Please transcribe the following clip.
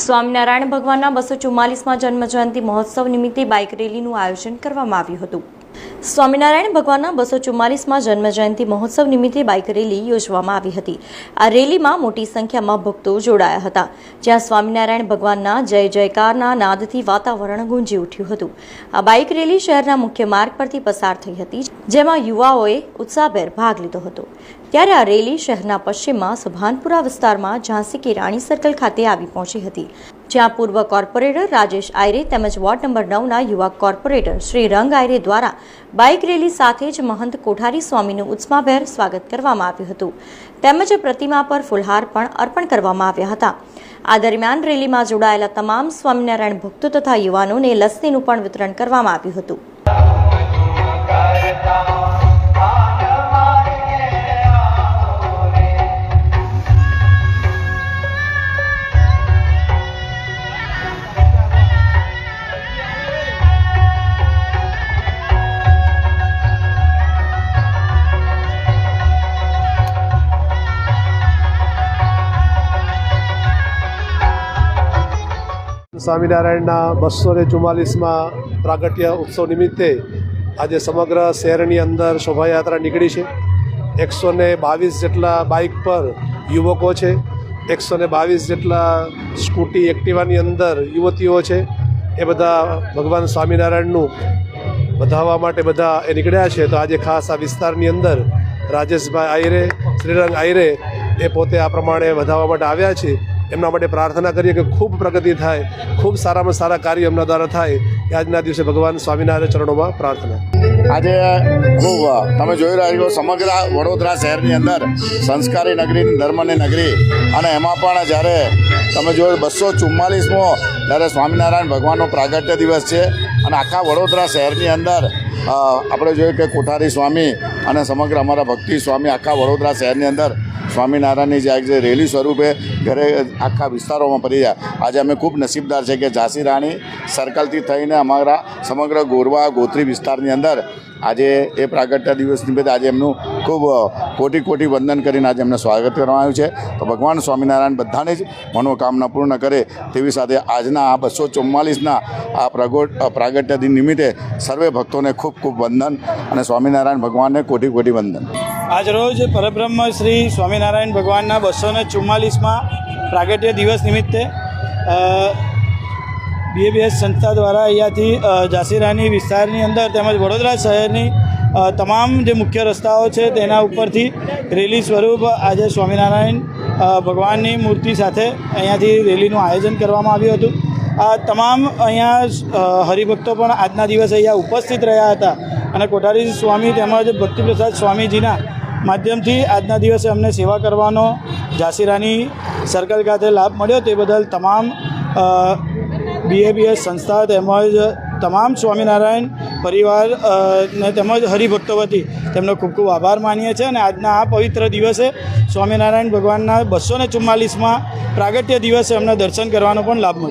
સ્વામિનારાયણ ભગવાનના 244મા જન્મજયંતિ મહોત્સવ નિમિત્તે બાઇક રેલીનું આયોજન કરવામાં આવ્યું હતું। સ્વામિનારાયણ ભગવાનના 244મા જન્મજયંતિ મહોત્સવ નિમિત્તે બાઇક રેલી યોજવામાં આવી હતી। આ રેલીમાં મોટી સંખ્યામાં ભક્તો જોડાયા હતા, જ્યાં સ્વામિનારાયણ ભગવાનના જય જયકારના નાદથી વાતાવરણ ગુંજી ઉઠ્યું હતું। આ બાઇક રેલી શહેરના મુખ્ય માર્ગ પરથી પસાર થઈ હતી, જેમાં યુવાઓએ ઉત્સાહભેર ભાગ લીધો હતો। ત્યારે આ રેલી શહેરના પશ્ચિમમાં સુભાનપુરા વિસ્તારમાં ઝાંસી કી રાણી સર્કલ ખાતે આવી પહોંચી હતી, જ્યાં પૂર્વ કોર્પોરેટર રાજેશ આયરે તેમજ વોર્ડ નંબર 9ના યુવા કોર્પોરેટર શ્રી રંગ આયરે દ્વારા બાઇક રેલી સાથે જ મહંત કોઠારી સ્વામીનું ઉત્સાહભેર સ્વાગત કરવામાં આવ્યું હતું, તેમજ પ્રતિમા પર ફૂલહાર પણ અર્પણ કરવામાં આવ્યા હતા। આ દરમિયાન રેલીમાં જોડાયેલા તમામ સ્વામિનારાયણ ભક્તો તથા યુવાનોને લસ્સીનું પણ વિતરણ કરવામાં આવ્યું હતું। સ્વામિનારાયણના 244મા પ્રાગટ્ય ઉત્સવ નિમિત્તે આજે સમગ્ર શહેરની અંદર શોભાયાત્રા નીકળી છે। 122 જેટલા બાઇક પર યુવકો છે, 122 જેટલા સ્કૂટી એક્ટિવાની અંદર યુવતીઓ છે। એ બધા ભગવાન સ્વામિનારાયણનું વધાવવા માટે બધા એ નીકળ્યા છે। તો આજે ખાસ આ વિસ્તારની અંદર રાજેશભાઈ આયરે, શ્રીરંગ આયરે એ પોતે આ પ્રમાણે વધાવવા માટે આવ્યા છે। એમના માટે પ્રાર્થના કરીએ કે ખૂબ પ્રગતિ થાય, ખૂબ સારામાં સારા કાર્ય એમના દ્વારા થાય। એ આજના દિવસે ભગવાન સ્વામિનારાયણ ચરણોમાં પ્રાર્થના। આજે ખૂબ તમે જોઈ રહ્યા છો સમગ્ર વડોદરા શહેરની અંદર સંસ્કારી નગરી, ધર્મની નગરી, અને એમાં પણ જ્યારે તમે જોયું 244મો જ્યારે સ્વામિનારાયણ ભગવાનનો પ્રાગટ્ય દિવસ છે, અને આખા વડોદરા શહેરની અંદર આપણે જોયું કે કોઠારી સ્વામી અને સમગ્ર અમારા ભક્તિ સ્વામી આખા વડોદરા શહેરની અંદર સ્વામિનારાયણની જે રેલી સ્વરૂપે ઘરે આખા વિસ્તારોમાં ફરી જાય। આજે અમે ખૂબ નસીબદાર છે કે ઝાંસી રાણી સર્કલથી થઈને અમારા સમગ્ર ગોરવા ગોત્રી વિસ્તારની અંદર આજે એ પ્રાગટ્ય દિવસ નિમિત્તે આજે એમનું ખૂબ કોટી કોટી વંદન કરીને આજે એમને સ્વાગત કરવામાં આવ્યું છે। તો ભગવાન સ્વામિનારાયણ બધાની જ મનોકામના પૂર્ણ કરે તેવી સાથે આજના આ 244ના આ પ્રાગટ્ય દિન નિમિત્તે સર્વે ભક્તોને ખૂબ ખૂબ વંદન અને સ્વામિનારાયણ ભગવાનને કોટી કોટી વંદન। આજરોજ પરબ્રહ્મ શ્રી સ્વામિનારાયણ ભગવાનના 244મા પ્રાગટ્ય દિવસ નિમિત્તે BABS સંસ્થા દ્વારા અહીંયાથી ઝાંસી રાણી વિસ્તારની અંદર તેમજ વડોદરા શહેરની તમામ જે મુખ્ય રસ્તાઓ છે તેના ઉપરથી રેલી સ્વરૂપ આજે સ્વામિનારાયણ ભગવાનની મૂર્તિ સાથે અહીંયાથી રેલીનું આયોજન કરવામાં આવ્યું હતું। આ તમામ અહીંયા હરિભક્તો પણ આજના દિવસે અહીંયા ઉપસ્થિત રહ્યા હતા, અને કોઠારી સ્વામી તેમજ ભક્તિપ્રસાદ સ્વામીજીના માધ્યમથી આજના દિવસે અમને સેવા કરવાનો ઝાંસી રાણી સર્કલ ખાતે લાભ મળ્યો, તે બદલ તમામ BABS સંસ્થા તેમજ તમામ સ્વામિનારાયણ પરિવાર ને તેમજ હરિભક્તો વતી તેમનો ખૂબ ખૂબ આભાર માનીએ છીએ। અને આજના આ પવિત્ર દિવસે સ્વામિનારાયણ ભગવાનના 244મા પ્રાગટ્ય દિવસે અમને દર્શન કરવાનો પણ લાભ મળ્યો।